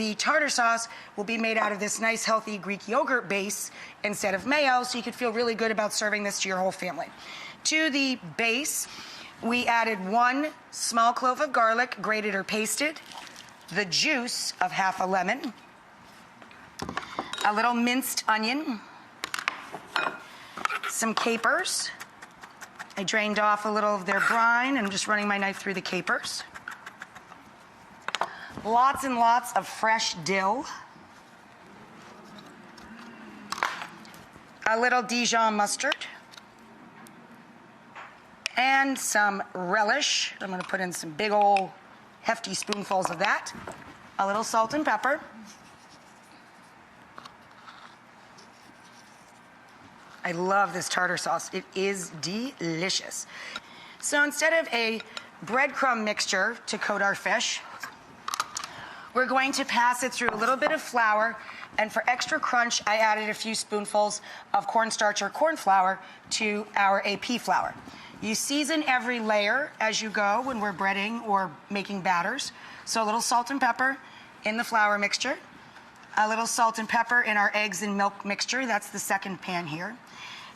The tartar sauce will be made out of this nice, healthy Greek yogurt base instead of mayo, so you could feel really good about serving this to your whole family. To the base, we added 1 small clove of garlic, grated or pasted, the juice of half a lemon, a little minced onion, some capers. I drained off a little of their brine, and I'm just running my knife through the capers. Lots and lots of fresh dill. A little Dijon mustard. And some relish. I'm going to put in some big old hefty spoonfuls of that. A little salt and pepper. I love this tartar sauce. It is delicious. So instead of a breadcrumb mixture to coat our fish, we're going to pass it through a little bit of flour, and for extra crunch, I added a few spoonfuls of cornstarch or corn flour to our AP flour. You season every layer as you go when we're breading or making batters. So a little salt and pepper in the flour mixture, a little salt and pepper in our eggs and milk mixture. That's the second pan here.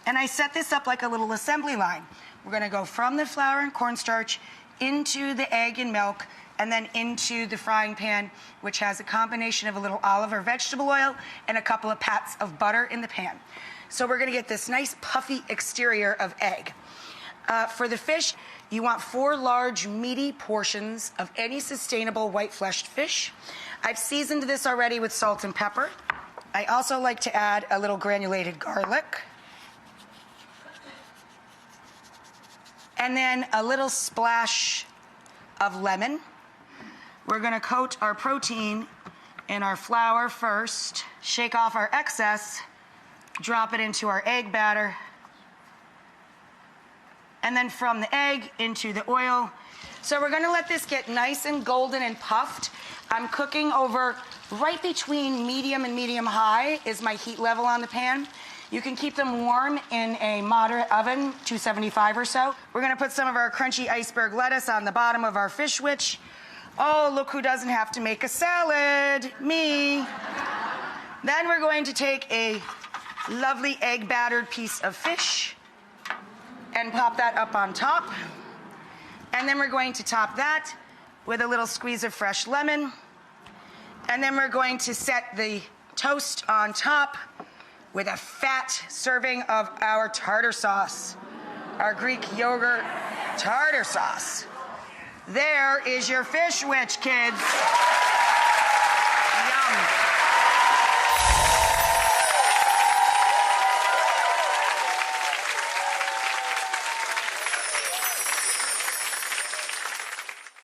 And I set this up like a little assembly line. We're gonna go from the flour and cornstarch into the egg and milk, and then into the frying pan, which has a combination of a little olive or vegetable oil and a couple of pats of butter in the pan. So we're gonna get this nice puffy exterior of egg. For the fish, you want 4 large meaty portions of any sustainable white-fleshed fish. I've seasoned this already with salt and pepper. I also like to add a little granulated garlic. And then a little splash of lemon. We're gonna coat our protein in our flour first, shake off our excess, drop it into our egg batter, and then from the egg into the oil. So we're gonna let this get nice and golden and puffed. I'm cooking over right between medium and medium high is my heat level on the pan. You can keep them warm in a moderate oven, 275 or so. We're gonna put some of our crunchy iceberg lettuce on the bottom of our Fishwich. Oh, look who doesn't have to make a salad, me. Then we're going to take a lovely egg-battered piece of fish and pop that up on top. And then we're going to top that with a little squeeze of fresh lemon. And then we're going to set the toast on top with a fat serving of our tartar sauce, our Greek yogurt tartar sauce. There is your Fishwich, kids.